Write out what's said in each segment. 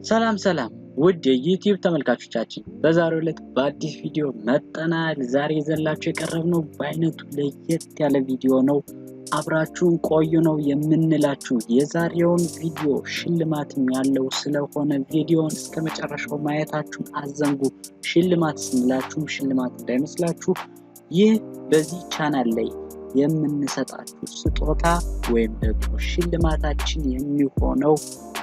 ሰላም ውድ የዩቲዩብ ተመልካቾቻችን በዛሬው ዕለት በአዲስ ቪዲዮ መጥተናል። ዛሬ ይዘንላችሁ የቀረብነው በአይነቱ ለየት ያለ ቪዲዮ ነው። አብራችሁን ቆዩ ነው የምንላችሁ። የዛሬውን ቪዲዮ ሽልማትም ያለው ስለሆነ ቪዲዮውን እስከመጨረሻው ማየታችሁን አዘንጉ። ሽልማት ስንላችሁ ሽልማት እንዳይመስላችሁ፣ ይህ በዚህ ቻናል ላይ የምንሰጣችሁ ስጦታ ወይም ደግሞ ሽልማታችን የሚሆነው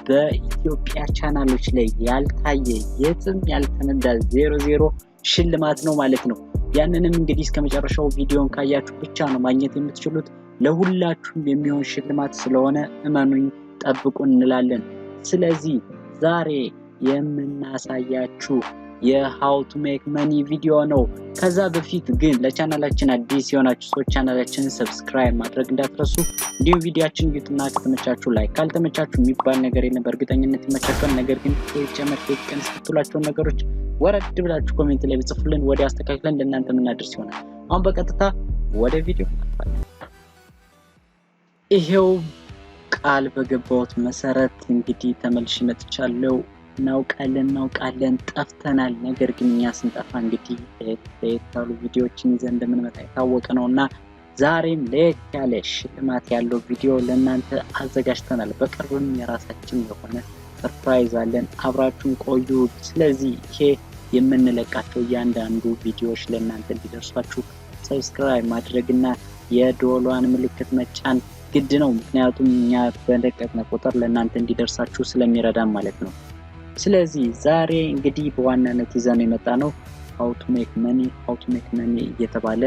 በኢትዮጵያ ቻናሎች ላይ ያልታየ የትም ያልተነዳ 00 ሽልማት ነው ማለት ነው። ያንንም እንግዲህ እስከመጨረሻው ቪዲዮን ካያችሁ ብቻ ነው ማግኘት የምትችሉት። ለሁላችሁም የሚሆን ሽልማት ስለሆነ እመኑኝ፣ ጠብቁን እንላለን። ስለዚህ ዛሬ የምናሳያችሁ የሃው ቱ ሜክ መኒ ቪዲዮ ነው። ከዛ በፊት ግን ለቻናላችን አዲስ የሆናችሁ ሰዎች ቻናላችንን ሰብስክራይብ ማድረግ እንዳትረሱ። እንዲሁም ቪዲዮአችን ይዩትና ከተመቻችሁ ላይክ፣ ካልተመቻችሁ የሚባል ነገር የለም። በእርግጠኝነት ይመቻችኋል። ነገር ግን ጨመር ከቀን ስትላችሁ ነገሮች ወረድ ብላችሁ ኮሜንት ላይ ብጽፉልን ወዲያ አስተካክለን ለእናንተ ምናደርስ ይሆናል። አሁን በቀጥታ ወደ ቪዲዮ እንገባለን። ይሄው ቃል በገባሁት መሰረት እንግዲህ ተመልሼ መጥቻለሁ። እናውቃለን ጠፍተናል። ነገር ግን እኛ ስንጠፋ እንግዲህ ለየት ቪዲዮዎችን ይዘን እንደምንመጣ የታወቀ ነውና ዛሬም ለየት ያለ ሽልማት ያለው ቪዲዮ ለእናንተ አዘጋጅተናል። በቅርብም የራሳችን የሆነ ሰርፕራይዝ አለን። አብራችሁን ቆዩ። ስለዚህ ይሄ የምንለቃቸው እያንዳንዱ ቪዲዮዎች ለእናንተ እንዲደርሷችሁ ሰብስክራይብ ማድረግና የደወሏን ምልክት መጫን ግድ ነው። ምክንያቱም እኛ በለቀቅነ ቁጥር ለእናንተ እንዲደርሳችሁ ስለሚረዳን ማለት ነው። ስለዚህ ዛሬ እንግዲህ በዋናነት ይዘን የመጣ ነው ሃው ቱ ሜክ መኒ እየተባለ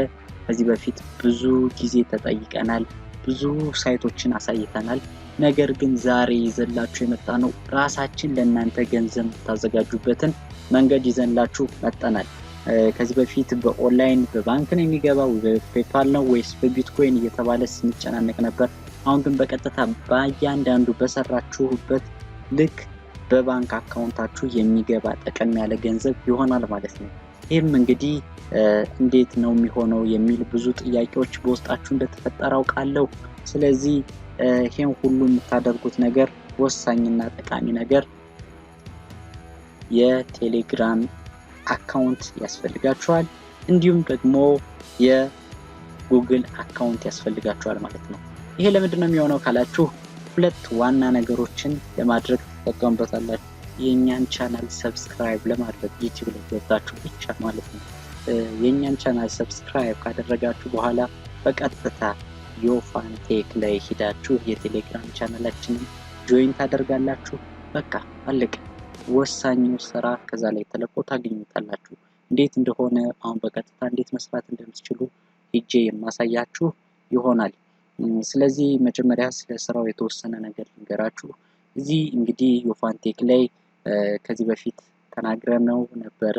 ከዚህ በፊት ብዙ ጊዜ ተጠይቀናል፣ ብዙ ሳይቶችን አሳይተናል። ነገር ግን ዛሬ ይዘንላችሁ የመጣ ነው ራሳችን ለእናንተ ገንዘብ ታዘጋጁበትን መንገድ ይዘንላችሁ መጥተናል። ከዚህ በፊት በኦንላይን በባንክ ነው የሚገባው፣ በፔፓል ነው ወይስ በቢትኮይን እየተባለ ስንጨናነቅ ነበር። አሁን ግን በቀጥታ በእያንዳንዱ በሰራችሁበት ልክ በባንክ አካውንታችሁ የሚገባ ጠቀም ያለ ገንዘብ ይሆናል ማለት ነው። ይህም እንግዲህ እንዴት ነው የሚሆነው የሚል ብዙ ጥያቄዎች በውስጣችሁ እንደተፈጠረ አውቃለሁ። ስለዚህ ይሄን ሁሉ የምታደርጉት ነገር ወሳኝና ጠቃሚ ነገር የቴሌግራም አካውንት ያስፈልጋችኋል። እንዲሁም ደግሞ የጉግል አካውንት ያስፈልጋችኋል ማለት ነው። ይሄ ለምንድን ነው የሚሆነው ካላችሁ ሁለት ዋና ነገሮችን ለማድረግ ተጠቀሙበታላችሁ። የኛን ቻናል ሰብስክራይብ ለማድረግ ዩቲዩብ ላይ ገብታችሁ ብቻ ማለት ነው። የኛን ቻናል ሰብስክራይብ ካደረጋችሁ በኋላ በቀጥታ ዮፋንቴክ ላይ ሄዳችሁ የቴሌግራም ቻናላችንን ጆይን ታደርጋላችሁ። በቃ አለቀ። ወሳኙ ስራ ከዛ ላይ ተለቆ ታገኙታላችሁ። እንዴት እንደሆነ አሁን በቀጥታ እንዴት መስራት እንደምትችሉ ሄጄ የማሳያችሁ ይሆናል። ስለዚህ መጀመሪያ ስለ ስራው የተወሰነ ነገር ልንገራችሁ። እዚህ እንግዲህ ዮፋንቴክ ላይ ከዚህ በፊት ተናግረነው ነበረ።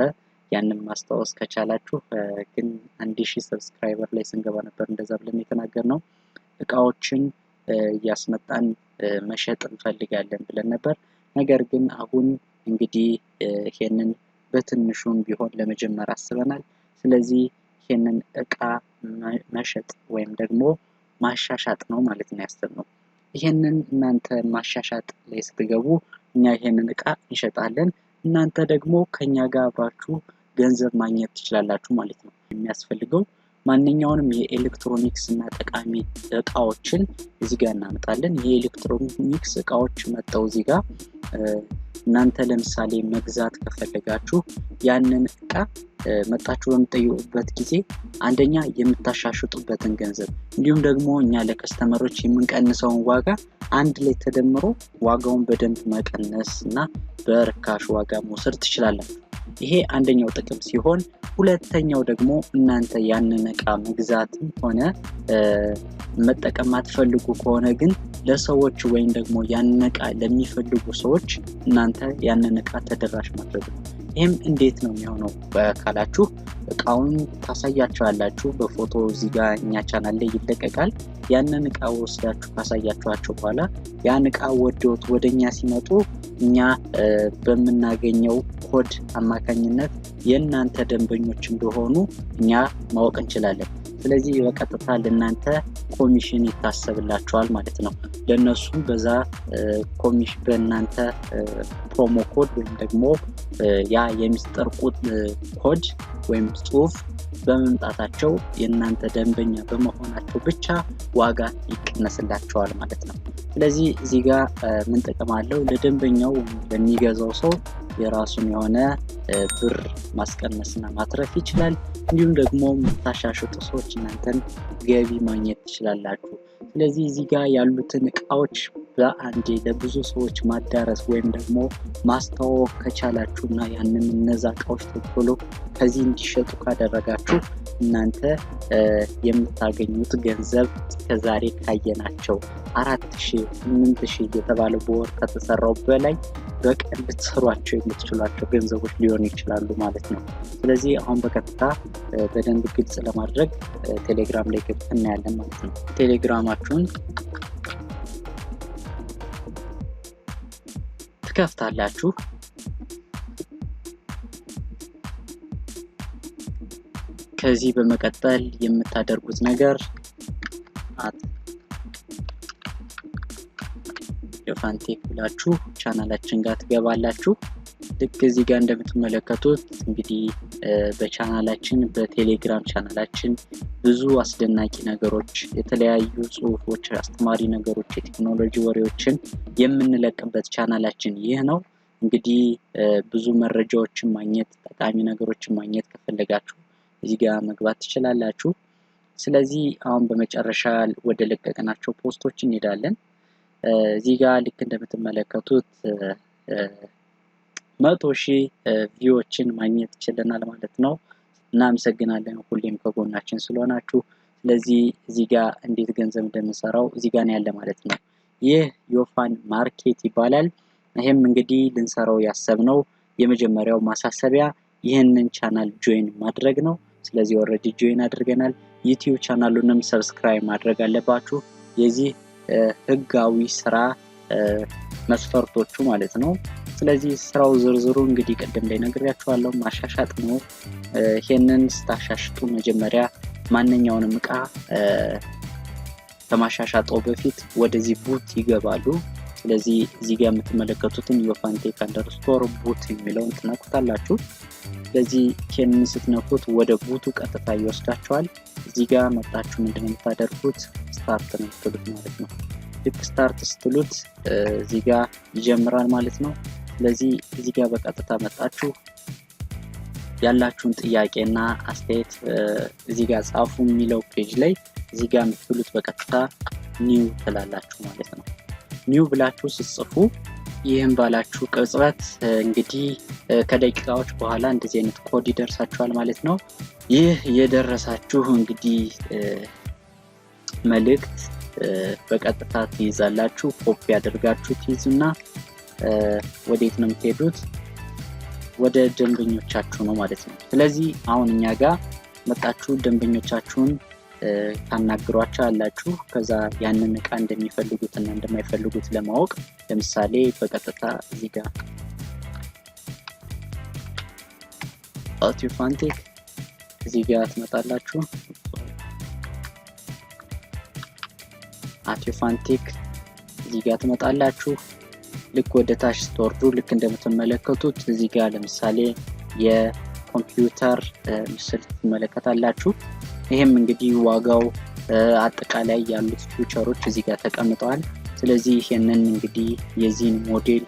ያንን ማስታወስ ከቻላችሁ ግን 1000 ሰብስክራይበር ላይ ስንገባ ነበር እንደዛ ብለን የተናገርነው። እቃዎችን ያስመጣን መሸጥ እንፈልጋለን ብለን ነበር። ነገር ግን አሁን እንግዲህ ይሄንን በትንሹም ቢሆን ለመጀመር አስበናል። ስለዚህ ይሄንን እቃ መሸጥ ወይም ደግሞ ማሻሻጥ ነው ማለት ነው ያሰብነው። ይሄንን እናንተ ማሻሻጥ ላይ ስትገቡ እኛ ይሄንን እቃ እንሸጣለን፣ እናንተ ደግሞ ከኛ ጋር አብራችሁ ገንዘብ ማግኘት ትችላላችሁ ማለት ነው። የሚያስፈልገው ማንኛውንም የኤሌክትሮኒክስ እና ጠቃሚ እቃዎችን እዚህ ጋር እናመጣለን። የኤሌክትሮኒክስ እቃዎች መጣው እዚህ ጋር እናንተ ለምሳሌ መግዛት ከፈለጋችሁ ያንን እቃ መጣችሁ በምትጠይቁበት ጊዜ አንደኛ የምታሻሽጡበትን ገንዘብ እንዲሁም ደግሞ እኛ ለከስተመሮች የምንቀንሰውን ዋጋ አንድ ላይ ተደምሮ ዋጋውን በደንብ መቀነስ እና በርካሽ ዋጋ መውሰድ ትችላላችሁ። ይሄ አንደኛው ጥቅም ሲሆን፣ ሁለተኛው ደግሞ እናንተ ያንን እቃ መግዛትም ሆነ መጠቀም አትፈልጉ ከሆነ ግን ለሰዎች ወይም ደግሞ ያንን እቃ ለሚፈልጉ ሰዎች እናንተ ያንን እቃ ተደራሽ ማድረግ ነው። ይሄም እንዴት ነው የሚሆነው ካላችሁ እቃውን ታሳያችኋላችሁ በፎቶ እዚህ ጋር እኛ ቻናል ላይ ይለቀቃል። ያንን እቃ ወስዳችሁ ካሳያችኋቸው በኋላ ያን እቃ ወደውት ወደኛ ሲመጡ እኛ በመናገኘው ኮድ አማካኝነት የእናንተ ደንበኞች እንደሆኑ እኛ ማወቅ እንችላለን። ስለዚህ በቀጥታ ለእናንተ ኮሚሽን ይታሰብላችኋል ማለት ነው ለነሱ በዛ ኮሚሽን በእናንተ ፕሮሞ ኮድ ወይም ደግሞ ያ የሚስጥር ኮድ ወይም ጽሁፍ በመምጣታቸው የእናንተ ደንበኛ በመሆናቸው ብቻ ዋጋ ይቀነስላችኋል ማለት ነው ስለዚህ እዚህ ጋር ምን ጥቅም አለው ለደንበኛው ለሚገዛው ሰው የራሱን የሆነ ብር ማስቀነስና ማትረፍ ይችላል እንዲሁም ደግሞ ታሻሽጡ ሰዎች እናንተን ገቢ ማግኘት ይችላልላችሁ ስለዚህ እዚህ ጋር ያሉትን እቃዎች በአንዴ ለብዙ ሰዎች ማዳረስ ወይም ደግሞ ማስተዋወቅ ከቻላችሁና ያንን እነዛ እቃዎች ተቆሎ ከዚህ እንዲሸጡ ካደረጋችሁ እናንተ የምታገኙት ገንዘብ ከዛሬ ካየናቸው 4000 8000 እየተባለ በወር ከተሰራው በላይ በቀን ልትሰሯቸው የምትችሏቸው ገንዘቦች ሊሆኑ ይችላሉ ማለት ነው ስለዚህ አሁን በቀጥታ በደንብ ግልጽ ለማድረግ ቴሌግራም ላይ ገብተን ያለን ማለት ነው ቴሌግራማችሁን ትከፍታላችሁ ከዚህ በመቀጠል የምታደርጉት ነገር የፋንቴክ ብላችሁ ቻናላችን ጋር ትገባላችሁ ልክ እዚህ ጋር እንደምትመለከቱት እንግዲህ በቻናላችን በቴሌግራም ቻናላችን ብዙ አስደናቂ ነገሮች የተለያዩ ጽሁፎች አስተማሪ ነገሮች የቴክኖሎጂ ወሬዎችን የምንለቅበት ቻናላችን ይህ ነው እንግዲህ ብዙ መረጃዎችን ማግኘት ጠቃሚ ነገሮችን ማግኘት ከፈለጋችሁ እዚህ ጋር መግባት ትችላላችሁ ስለዚህ አሁን በመጨረሻ ወደ ለቀቀናቸው ፖስቶች እንሄዳለን እዚህ ጋር ልክ እንደምትመለከቱት 100,000 ቪውዎችን ማግኘት ይችላልናል ማለት ነው እናመሰግናለን ሁሌም ከጎናችን ስለሆናችሁ ስለዚህ እዚህ ጋር እንዴት ገንዘብ እንደምንሰራው እዚህ ጋር ያለ ማለት ነው ይህ ዮፋን ማርኬት ይባላል ይሄም እንግዲህ ልንሰራው ያሰብነው የመጀመሪያው ማሳሰቢያ ይሄንን ቻናል ጆይን ማድረግ ነው ስለዚህ ኦሬዲ ጆይን አድርገናል ዩቲዩብ ቻናሉንም ሰብስክራይብ ማድረግ አለባችሁ የዚህ ህጋዊ ስራ መስፈርቶቹ ማለት ነው ስለዚህ ስራው ዝርዝሩ እንግዲህ ቀደም ላይ ነግሬያችኋለሁ ማሻሻጥ ነው ይሄንን ስታሻሽጡ መጀመሪያ ማንኛውንም ዕቃ ከማሻሻጣው በፊት ወደዚህ ቡት ይገባሉ ስለዚህ እዚህ ጋር የምትመለከቱትን yofantek_boot የሚለውን ትነኩታላችሁ ስለዚህ ይሄንን ስትነኩት ወደ ቡቱ ቀጥታ ይወስዳችኋል እዚህ ጋር መጣችሁ ምንድነው የምታደርጉት ስታርት ነው ትሉት ማለት ነው ልክ ስታርት ስትሉት እዚህ ጋር ይጀምራል ማለት ነው ስለዚህ እዚህ ጋር በቀጥታ መጣችሁ ያላችሁን ጥያቄና አስተያየት እዚህ ጋር ጻፉ የሚለው ፔጅ ላይ እዚህ ጋር የምትሉት በቀጥታ ኒው ትላላችሁ ማለት ነው ኒው ብላችሁ ጽፉ ይሄን ባላችሁ ቅጽበት እንግዲህ ከደቂቃዎች በኋላ እንደዚህ አይነት ኮድ ይደርሳችኋል ማለት ነው ይህ የደረሳችሁ እንግዲህ መልእክት በቀጥታ ትይዛላችሁ ኮፒ አድርጋችሁ ትይዙና ወዴት ነው የምትሄዱት ወደ ደንበኞቻችሁ ነው ማለት ነው ስለዚህ አሁን እኛ ጋር መጣችሁ ደንበኞቻችሁን ታናግሯቸው አላችሁ ከዛ ያንን ዕቃ እንደሚፈልጉትና እንደማይፈልጉት ለማወቅ ለምሳሌ በቀጥታ እዚህ ጋር ዮፋንቴክ እዚህ ጋር ትመጣላችሁ ዮፋንቴክ እዚህ ጋር ትመጣላችሁ ልክ ወደ ታች ስትወርዱ ልክ እንደምትመለከቱት እዚህ ጋር ለምሳሌ የኮምፒውተር ምስል ትመለከታላችሁ ይሄም እንግዲህ ዋጋው አጠቃላይ ያሉት ፊቸሮች እዚህ ጋር ተቀምጠዋል ስለዚህ ይሄንን እንግዲህ የዚህን ሞዴል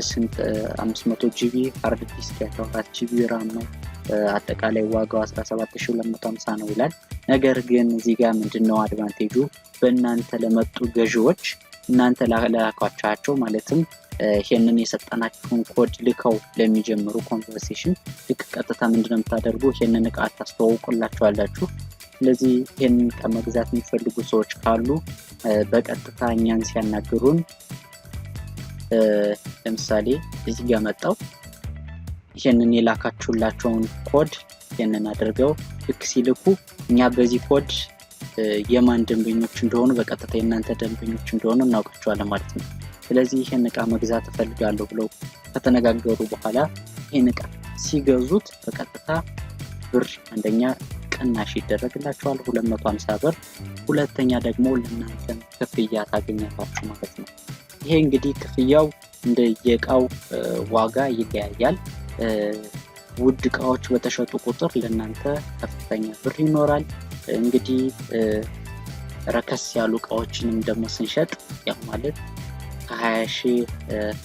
ስንት 500 GB ሃርድ ዲስክ ያለው 4 GB RAM ነው አጠቃላይ ዋጋው 17250 ነው ይላል ነገር ግን እዚህ ጋር ምንድነው አድቫንቴጁ በእናንተ ለመጡ ገዢዎች እናንተ ላላካቻቸው ማለትም ይሄንን የሰጠናችሁን ኮድ ልከው ለሚጀምሩ ኮንቨርሴሽን ልክ ቀጥታ ምንድነው የምታደርጉ ይሄንን ዕቃ ታስተዋውቁላችኋላችሁ ስለዚህ ይሄንን ከመግዛት የሚፈልጉ ሰዎች ካሉ በቀጥታ እኛን ሲያናግሩን ለምሳሌ እዚህ ጋር መጣው ይሄንን የላካችሁላቸውን ኮድ ይሄንን አድርገው ልክ ሲልኩ እኛ በዚህ ኮድ የማን ደንበኞች እንደሆኑ በቀጥታ የእናንተ ደንበኞች እንደሆኑ እናውቃቸዋለን ማለት ነው ስለዚህ ይሄን ዕቃ መግዛት እፈልጋለሁ ብለው ከተነጋገሩ በኋላ ይሄን ዕቃ ሲገዙት በቀጥታ ብር አንደኛ ቅናሽ ይደረግላችኋል 250 ብር። ሁለተኛ ደግሞ ለእናንተ ክፍያ ታገኛላችሁ ማለት ነው። ይሄ እንግዲህ ክፍያው እንደ የቃው ዋጋ ይለያያል። ውድ እቃዎች በተሸጡ ቁጥር ለእናንተ ከፍተኛ ብር ይኖራል። እንግዲህ ረከስ ያሉ እቃዎችንም ደግሞ ስንሸጥ ያው ማለት ከ20,000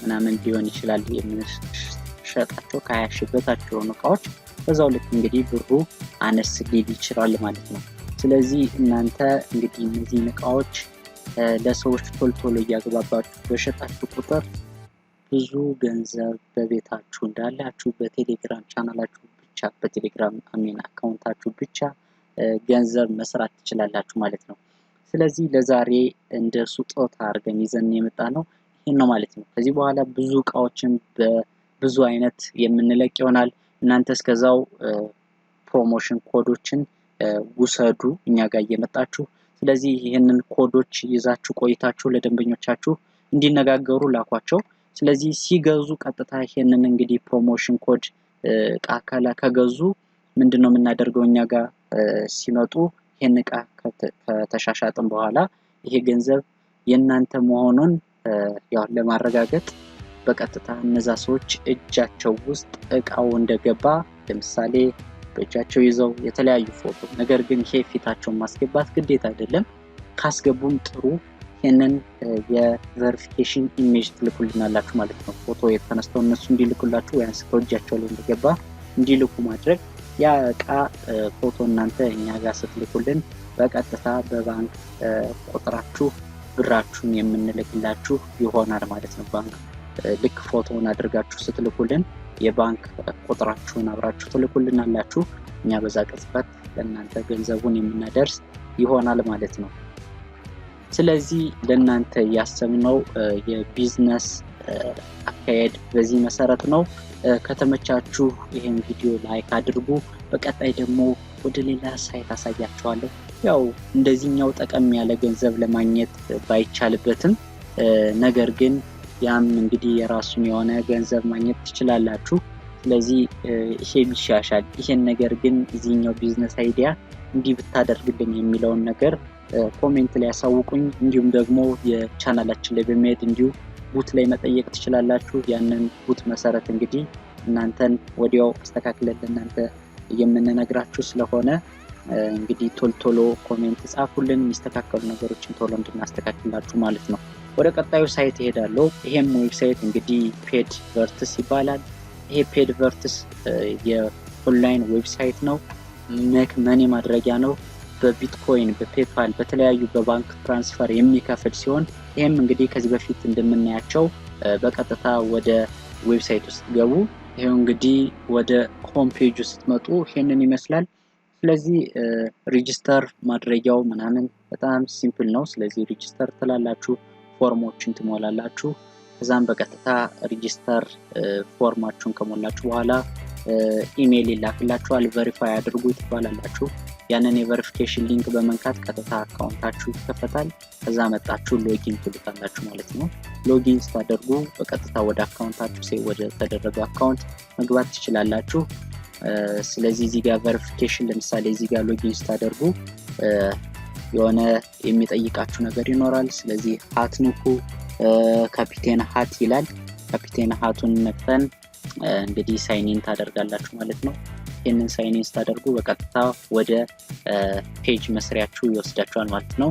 ምናምን ሊሆን ይችላል የምንሸጣቸው ከ20,000 በታች የሆኑ እቃዎች በዛው ልክ እንግዲህ ብሩ አነስ ሊል ይችላል ማለት ነው። ስለዚህ እናንተ እንግዲህ እነዚህን እቃዎች ለሰዎች ቶሎ እያገባባችሁ በሸጣችሁ ቁጥር ብዙ ገንዘብ በቤታችሁ እንዳላችሁ በቴሌግራም ቻናላችሁ ብቻ በቴሌግራም አካውንታችሁ ብቻ ገንዘብ መስራት ትችላላችሁ ማለት ነው። ስለዚህ ለዛሬ እንደ ስጦታ አድርገን ይዘን የመጣነው ይሄን ነው ማለት ነው። ከዚህ በኋላ ብዙ እቃዎችን በብዙ አይነት የምንለቅ ይሆናል። እናንተ እስከዛው ፕሮሞሽን ኮዶችን ውሰዱ እኛ ጋር እየመጣችሁ። ስለዚህ ይሄንን ኮዶች ይዛችሁ ቆይታችሁ ለደንበኞቻችሁ እንዲነጋገሩ ላኳቸው። ስለዚህ ሲገዙ ቀጥታ ይሄንን እንግዲህ ፕሮሞሽን ኮድ ቃካላ ከገዙ ምንድነው የምናደርገው እኛ ጋር ሲመጡ ይሄን ቃ ከተሻሻጥን በኋላ ይሄ ገንዘብ የናንተ መሆኑን ያው ለማረጋገጥ በቀጥታ እነዛ ሰዎች እጃቸው ውስጥ እቃው እንደገባ ለምሳሌ በእጃቸው ይዘው የተለያዩ ፎቶ ነገር ግን ይሄ ፊታቸውን ማስገባት ግዴታ አይደለም። ካስገቡም ጥሩ ይሄንን የቨሪፊኬሽን ኢሜጅ ትልኩልናላችሁ ማለት ነው። ፎቶ የተነስተው እነሱ እንዲልኩላችሁ ወይ አንስተው እጃቸው ላይ እንደገባ እንዲልኩ ማድረግ ያ እቃ ፎቶ እናንተ እኛ ጋር ስትልኩልን በቀጥታ በባንክ ቁጥራችሁ ብራችሁን የምንልክላችሁ ይሆናል ማለት ነው። ባንክ ልክ ፎቶውን አድርጋችሁ ስትልኩልን የባንክ ቁጥራችሁን አብራችሁ ትልኩልናላችሁ። እኛ በዛ ቅጽበት ለእናንተ ገንዘቡን የምናደርስ ይሆናል ማለት ነው። ስለዚህ ለእናንተ ያሰብነው የቢዝነስ አካሄድ በዚህ መሰረት ነው። ከተመቻችሁ ይሄን ቪዲዮ ላይክ አድርጉ። በቀጣይ ደግሞ ወደ ሌላ ሳይት አሳያችኋለሁ። ያው እንደዚህኛው ጠቀም ያለ ገንዘብ ለማግኘት ባይቻልበትም ነገር ግን ያም እንግዲህ የራሱን የሆነ ገንዘብ ማግኘት ትችላላችሁ። ስለዚህ ይሄ ቢሻሻል ይሄን ነገር ግን እዚህኛው ቢዝነስ አይዲያ እንዲህ ብታደርግልኝ የሚለውን ነገር ኮሜንት ላይ ያሳውቁኝ። እንዲሁም ደግሞ የቻናላችን ላይ በመሄድ እንዲሁ ቡት ላይ መጠየቅ ትችላላችሁ። ያንን ቡት መሰረት እንግዲህ እናንተን ወዲያው አስተካክለን ለእናንተ የምንነግራችሁ ስለሆነ እንግዲህ ቶሎ ኮሜንት ጻፉልን የሚስተካከሉ ነገሮችን ቶሎ እንድናስተካክላችሁ ማለት ነው። ወደ ቀጣዩ ሳይት እሄዳለሁ። ይሄም ዌብሳይት እንግዲህ ፔድ ቨርትስ ይባላል። ይሄ ፔድ ቨርትስ የኦንላይን ዌብሳይት ነው። ሜክ መኒ ማድረጊያ ነው። በቢትኮይን በፔፓል በተለያዩ በባንክ ትራንስፈር የሚከፍል ሲሆን ይሄም እንግዲህ ከዚህ በፊት እንደምናያቸው በቀጥታ ወደ ዌብሳይት ውስጥ ገቡ። ይሄው እንግዲህ ወደ ሆም ፔጅ ስትመጡ ይሄንን ይመስላል። ስለዚህ ሬጂስተር ማድረጊያው ምናምን በጣም ሲምፕል ነው። ስለዚህ ሬጂስተር ትላላችሁ፣ ፎርሞችን ትሞላላችሁ። ከዛም በቀጥታ ሬጂስተር ፎርማችሁን ከሞላችሁ በኋላ ኢሜል ይላክላችኋል። ቬሪፋይ አድርጉ ትባላላችሁ። ያንን የቬሪፊኬሽን ሊንክ በመንካት ቀጥታ አካውንታችሁ ይከፈታል። ከዛ መጣችሁ ሎጊን ትሉታላችሁ ማለት ነው። ሎጊን ስታደርጉ በቀጥታ ወደ አካውንታችሁ ወደ ተደረገው አካውንት መግባት ትችላላችሁ። ስለዚህ እዚህ ጋር ቬሪፊኬሽን ለምሳሌ እዚህ ጋር ሎጊን ስታደርጉ የሆነ የሚጠይቃችሁ ነገር ይኖራል። ስለዚህ ሃት ንኩ። ካፒቴን ሃት ይላል። ካፒቴን ሃቱን ነክተን እንግዲህ ሳይኒን ታደርጋላችሁ ማለት ነው። ይሄንን ሳይኒን ስታደርጉ በቀጥታ ወደ ፔጅ መስሪያችሁ ይወስዳችኋል ማለት ነው።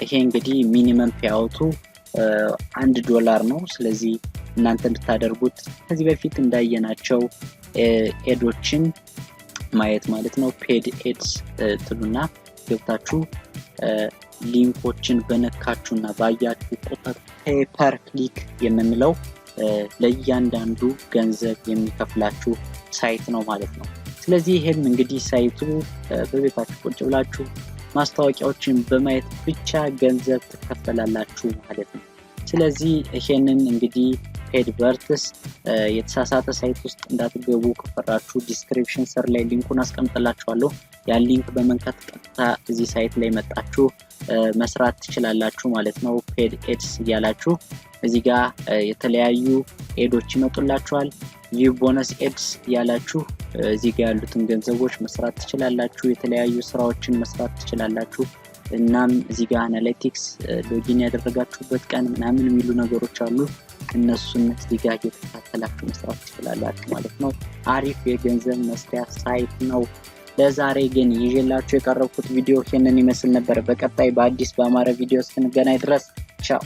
ይሄ እንግዲህ ሚኒመም ፔአውቱ $1 ነው። ስለዚህ እናንተ እንድታደርጉት ከዚህ በፊት እንዳየናቸው ኤዶችን ማየት ማለት ነው። ፔድ ኤድስ ትሉና ገብታችሁ ሊንኮችን በነካችሁና ባያችሁ ቁጥር ፔፐር ክሊክ የምንለው ለእያንዳንዱ ገንዘብ የሚከፍላችሁ ሳይት ነው ማለት ነው። ስለዚህ ይሄም እንግዲህ ሳይቱ በቤታችሁ ቁጭ ብላችሁ ማስታወቂያዎችን በማየት ብቻ ገንዘብ ትከፈላላችሁ ማለት ነው። ስለዚህ ይሄንን እንግዲህ ፔድ ቨርትስ የተሳሳተ ሳይት ውስጥ እንዳትገቡ ከፈራችሁ ዲስክሪፕሽን ስር ላይ ሊንኩን አስቀምጥላችኋለሁ። ያን ሊንክ በመንካት ቀጥታ እዚህ ሳይት ላይ መጣችሁ መስራት ትችላላችሁ ማለት ነው። ፔድ ኤድስ እያላችሁ እዚህ ጋር የተለያዩ ኤዶች ይመጡላችኋል ቪው ቦነስ ኤድስ ያላችሁ እዚህ ጋር ያሉትን ገንዘቦች መስራት ትችላላችሁ የተለያዩ ስራዎችን መስራት ትችላላችሁ እናም እዚህ ጋር አናሊቲክስ ሎጊን ያደረጋችሁበት ቀን ምናምን የሚሉ ነገሮች አሉ እነሱን እዚህ ጋር እየተከታተላችሁ መስራት ትችላላችሁ ማለት ነው አሪፍ የገንዘብ መስሪያ ሳይት ነው ለዛሬ ግን ይዤላችሁ የቀረብኩት ቪዲዮ ይሄንን ይመስል ነበር በቀጣይ በአዲስ በአማረ ቪዲዮ እስክንገናኝ ድረስ ቻው